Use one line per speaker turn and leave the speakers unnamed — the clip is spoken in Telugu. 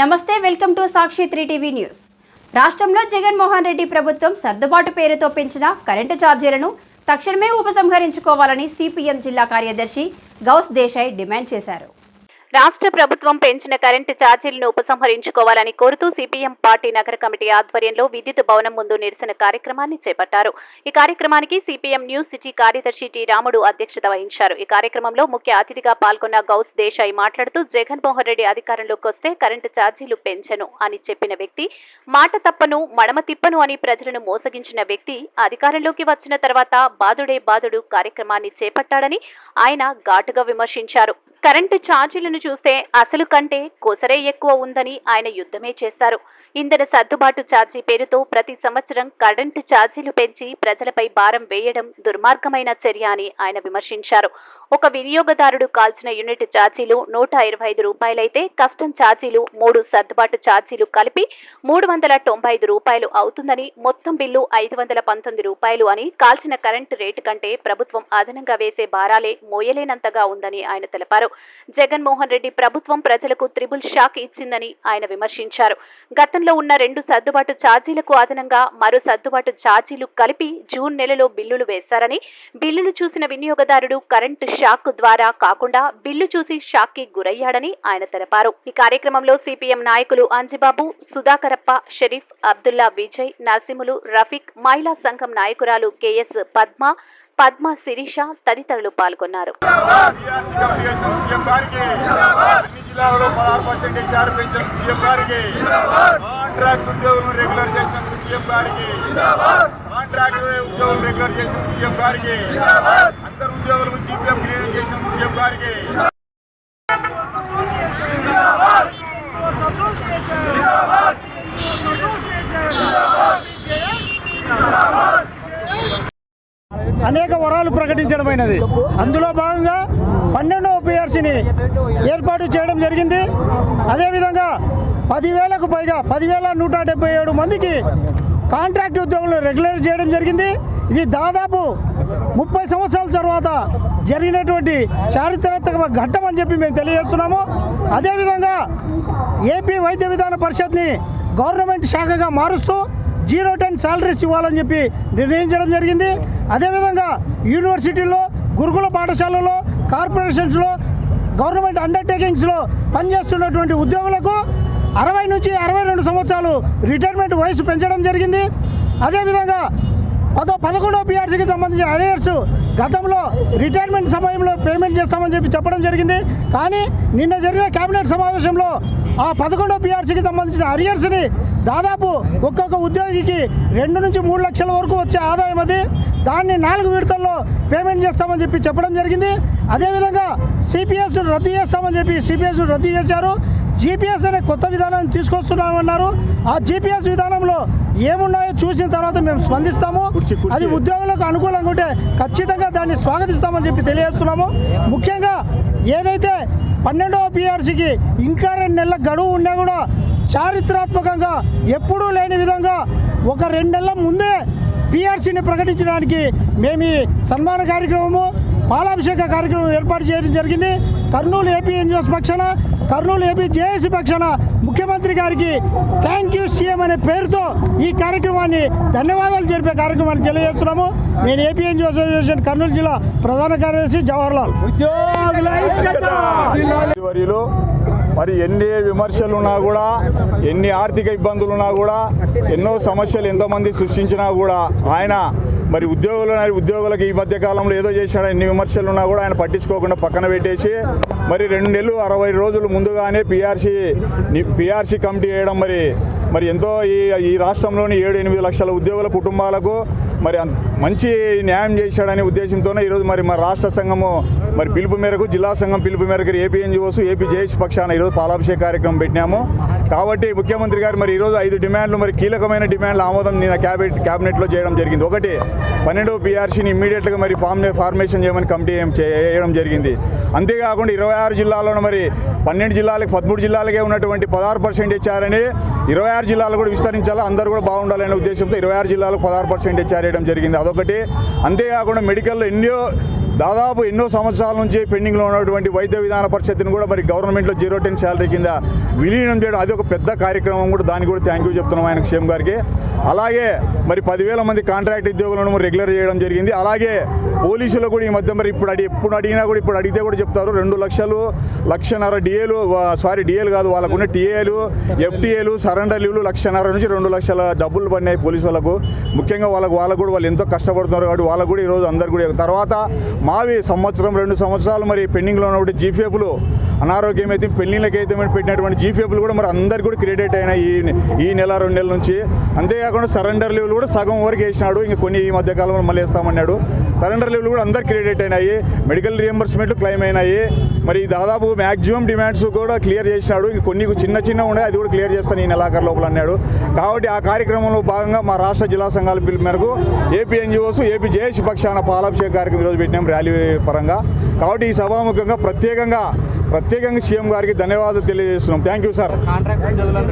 నమస్తే, welcome to Sakshi 3 TV news. రాష్ట్రంలో జగన్మోహన్ రెడ్డి ప్రభుత్వం సర్దుబాటు పేరుతో పెంచిన కరెంటు ఛార్జీలను తక్షణమే ఉపసంహరించుకోవాలని సిపిఎం జిల్లా కార్యదర్శి గౌస్ దేశాయ్ డిమాండ్ చేశారు.
రాష్ట్ర ప్రభుత్వం పెంచిన కరెంటు ఛార్జీలను ఉపసంహరించుకోవాలని కోరుతూ సిపిఎం పార్టీ నగర కమిటీ ఆధ్వర్యంలో విద్యుత్ భవనం ముందు నిరసన కార్యక్రమాన్ని చేపట్టారు. ఈ కార్యక్రమానికి సిపిఎం న్యూస్ సిటీ కార్యదర్శి టి రాముడు అధ్యక్షత వహించారు. ఈ కార్యక్రమంలో ముఖ్య అతిథిగా పాల్గొన్న గౌస్ దేశాయ్ మాట్లాడుతూ జగన్మోహన్ రెడ్డి అధికారంలోకి వస్తే కరెంటు ఛార్జీలు పెంచను అని చెప్పిన వ్యక్తి, మాట తప్పను మడమ తిప్పను అని ప్రజలను మోసగించిన వ్యక్తి అధికారంలోకి వచ్చిన తర్వాత బాదుడే బాదుడు కార్యక్రమాన్ని చేపట్టాడని ఆయన ఘాటుగా విమర్శించారు. కరెంటు ఛార్జీలను చూస్తే అసలు కంటే కొసరే ఎక్కువ ఉందని ఆయన యుద్ధమే చేశారు. ఇంధన సర్దుబాటు ఛార్జీ పేరుతో ప్రతి సంవత్సరం కరెంటు ఛార్జీలు పెంచి ప్రజలపై భారం వేయడం దుర్మార్గమైన చర్య అని ఆయన విమర్శించారు. ఒక వినియోగదారుడు కాల్చిన యూనిట్ ఛార్జీలు 125 రూపాయలైతే కస్టం ఛార్జీలు 3 సర్దుబాటు ఛార్జీలు కలిపి 395 రూపాయలు అవుతుందని, మొత్తం బిల్లు 519 రూపాయలు అని, కాల్చిన కరెంటు రేటు కంటే ప్రభుత్వం అదనంగా వేసే భారాలే మోయలేనంతగా ఉందని ఆయన తెలిపారు. జగన్మోహన్ రెడ్డి ప్రభుత్వం ప్రజలకు త్రిబుల్ షాక్ ఇచ్చిందని ఆయన విమర్శించారు. గతంలో ఉన్న 2 సర్దుబాటు ఛార్జీలకు అదనంగా మరో సర్దుబాటు ఛార్జీలు కలిపి జూన్ నెలలో బిల్లులు వేశారని, బిల్లులు చూసిన వినియోగదారుడు కరెంటు షాక్ ద్వారా కాకుండా బిల్లు చూసి షాక్ కి గురయ్యాడని ఆయన తెలిపారు. ఈ కార్యక్రమంలో సిపిఎం నాయకులు అంజిబాబు, సుధాకరప్ప, షరీఫ్, అబ్దుల్లా, విజయ్, నరసింహులు, రఫీక్, మహిళా సంఘం నాయకురాలు కెఎస్ పద్మ శిరీష తదితరులు పాల్గొన్నారు.
అనేక వరాలు ప్రకటించడమైనది. అందులో భాగంగా 12వ పిఆర్సీని ఏర్పాటు చేయడం జరిగింది. అదేవిధంగా 10,000కు పైగా 10,177 మందికి కాంట్రాక్ట్ ఉద్యోగులు రెగ్యులర్ చేయడం జరిగింది. ఇది దాదాపు 30 సంవత్సరాల తర్వాత జరిగినటువంటి చారిత్రాత్మక ఘట్టం అని చెప్పి మేము తెలియజేస్తున్నాము. అదేవిధంగా ఏపీ వైద్య విధాన పరిషత్ని గవర్నమెంట్ శాఖగా మారుస్తూ 0-10 సాలరీస్ ఇవ్వాలని చెప్పి నిర్ణయించడం జరిగింది. అదేవిధంగా యూనివర్సిటీల్లో, గురుకుల పాఠశాలలో, కార్పొరేషన్స్లో, గవర్నమెంట్ అండర్టేకింగ్స్లో పనిచేస్తున్నటువంటి ఉద్యోగులకు 60 నుంచి 62 సంవత్సరాలు రిటైర్మెంట్ వయసు పెంచడం జరిగింది. అదేవిధంగా 11వ పిఆర్సీకి సంబంధించిన అరియర్స్ గతంలో రిటైర్మెంట్ సమయంలో పేమెంట్ చేస్తామని చెప్పి చెప్పడం జరిగింది. కానీ నిన్న జరిగిన కేబినెట్ సమావేశంలో ఆ 11వ పిఆర్సీకి సంబంధించిన అరియర్స్ని దాదాపు ఒక్కొక్క ఉద్యోగికి 2 నుంచి 3 లక్షల వరకు వచ్చే ఆదాయం అది. దాన్ని 4 విడతల్లో పేమెంట్ చేస్తామని చెప్పి చెప్పడం జరిగింది. అదేవిధంగా సిపిఎస్ను రద్దు చేస్తామని చెప్పి సిపిఎస్ను రద్దు చేశారు. జీపీఎస్ అనే కొత్త విధానాన్ని తీసుకొస్తున్నామన్నారు. ఆ జీపీఎస్ విధానంలో ఏమున్నాయో చూసిన తర్వాత మేము స్పందిస్తాము. అది ఉద్యోగులకు అనుకూలంగా ఉంటే ఖచ్చితంగా దాన్ని స్వాగతిస్తామని చెప్పి తెలియజేస్తున్నాము. ముఖ్యంగా ఏదైతే 12వ పిఆర్సీకి ఇంకా 2 నెలల గడువు ఉన్నా కూడా చారిత్రాత్మకంగా ఎప్పుడూ లేని విధంగా ఒక 2 నెలల ముందే పిఆర్సీని ప్రకటించడానికి మేము ఈ సన్మాన కార్యక్రమము, పాలాభిషేక కార్యక్రమం ఏర్పాటు చేయడం జరిగింది. కర్నూలు ఏపీ ఎన్జిఓస్ పక్షాన, కర్నూలు ఏపీ జేఏసీ పక్షాన ముఖ్యమంత్రి గారికి థ్యాంక్ యూ సీఎం అనే పేరుతో ఈ కార్యక్రమాన్ని ధన్యవాదాలు జరిపే కార్యక్రమాన్ని తెలియజేస్తున్నాము. నేను ఏపీ ఎన్జిఓ అసోసియేషన్ కర్నూలు జిల్లా ప్రధాన కార్యదర్శి జవహర్లాల్.
మరి ఎన్ని విమర్శలున్నా కూడా, ఎన్ని ఆర్థిక ఇబ్బందులున్నా కూడా, ఎన్నో సమస్యలు ఎంతోమంది సృష్టించినా కూడా ఆయన మరి ఉద్యోగులకు ఈ మధ్య కాలంలో ఏదో చేశాడు, ఎన్ని విమర్శలున్నా కూడా ఆయన పట్టించుకోకుండా పక్కన పెట్టేసి మరి 2 నెలలు 60 రోజులు ముందుగానే పిఆర్సీ కమిటీ వేయడం మరి ఎంతో ఈ రాష్ట్రంలోని 7-8 లక్షల ఉద్యోగుల కుటుంబాలకు మరి మంచి న్యాయం చేశాడనే ఉద్దేశంతోనే ఈరోజు మరి మా రాష్ట్ర సంఘము మరి పిలుపు మేరకు, జిల్లా సంఘం పిలుపు మేరకు ఏపీ ఎన్జిఓస్, ఏపీ జేఏసీ పక్షాన ఈరోజు పాలాభిషేక కార్యక్రమం పెట్టినాము. కాబట్టి ముఖ్యమంత్రి గారు మరి ఈరోజు 5 డిమాండ్లు, మరి కీలకమైన డిమాండ్ల ఆమోదం నిన్న క్యాబినెట్లో చేయడం జరిగింది. ఒకటి 12వ పిఆర్సీని ఇమ్మీడియట్గా మరి ఫార్మేషన్ చేయమని కమిటీ చేయడం జరిగింది. అంతేకాకుండా 26 జిల్లాల్లోనూ మరి 12 జిల్లాలకు 13 జిల్లాలకే ఉన్నటువంటి 16% ఇచ్చారని 26 జిల్లాలు కూడా విస్తరించాలి, అందరూ కూడా బాగుండాలనే ఉద్దేశంతో 26 జిల్లాలకు 16% ఇచ్చారేయడం జరిగింది. అదొకటి. అంతేకాకుండా మెడికల్లో ఎన్నో దాదాపు ఎన్నో సంవత్సరాల నుంచి పెండింగ్లో ఉన్నటువంటి వైద్య విధాన పరిషత్తును కూడా మరి గవర్నమెంట్లో 0-10 శాలరీ కింద విలీనం చేయడం అది ఒక పెద్ద కార్యక్రమం కూడా. దానికి కూడా థ్యాంక్ యూ చెప్తున్నాం ఆయనకు, సీఎం గారికి. అలాగే మరి 10,000 మంది కాంట్రాక్ట్ ఉద్యోగులను రెగ్యులర్ చేయడం జరిగింది. అలాగే పోలీసులు కూడా ఈ మధ్య మరి ఎప్పుడు అడిగినా కూడా ఇప్పుడు అడిగితే కూడా చెప్తారు 2 లక్షలు 1,50,000 డిఏలు డిఏలు కాదు వాళ్ళకున్న టీఏలు ఎఫ్టీఏలు సరెండర్ లీవ్లు 1,50,000 నుంచి 2 లక్షల డబ్బులు పడినాయి పోలీసు వాళ్ళకు. ముఖ్యంగా వాళ్ళకు కూడా వాళ్ళు ఎంతో కష్టపడుతున్నారు కాబట్టి వాళ్ళకు కూడా ఈరోజు అందరు కూడా. తర్వాత మావి 1-2 సంవత్సరాలు మరి పెండింగ్లో ఉన్నటువంటి జీఫేపులు అనారోగ్యం అయితే పెళ్లిళ్ళకైతే పెట్టినటువంటి జీఫేపులు కూడా మరి అందరికి కూడా క్రెడిట్ అయినాయి ఈ నెల 2 నెలల నుంచి. అంతేకాకుండా సరెండర్ లీవ్లు కూడా సగం వరకు వేసినాడు, ఇంకా కొన్ని ఈ మధ్య కాలంలో మళ్ళీ వేస్తామన్నాడు. సరెండర్ లీవ్లు కూడా అందరు క్రెడిట్ అయినాయి, మెడికల్ రియంబర్స్మెంట్లు క్లెయిమ్ అయినాయి. మరి దాదాపు మ్యాక్సిమం డిమాండ్స్ కూడా క్లియర్ చేసినాడు. ఇంక కొన్ని చిన్న ఉన్నాయి, అది కూడా క్లియర్ చేస్తాను ఈ నెలాఖరు లోపల అన్నాడు. కాబట్టి ఆ కార్యక్రమంలో భాగంగా మా రాష్ట్ర జిల్లా సంఘాల పిలుపు మేరకు ఏపీ ఎన్జిఓస్ ఏపీ జేఏసీ పక్షాన పాలాభిషేక కార్యక్రమం ఈరోజు పెట్టినాం ర్యాలీ పరంగా. కాబట్టి ఈ సభాముఖంగా ప్రత్యేకంగా సీఎం గారికి ధన్యవాదాలు తెలియజేస్తున్నాం. Thank you sir.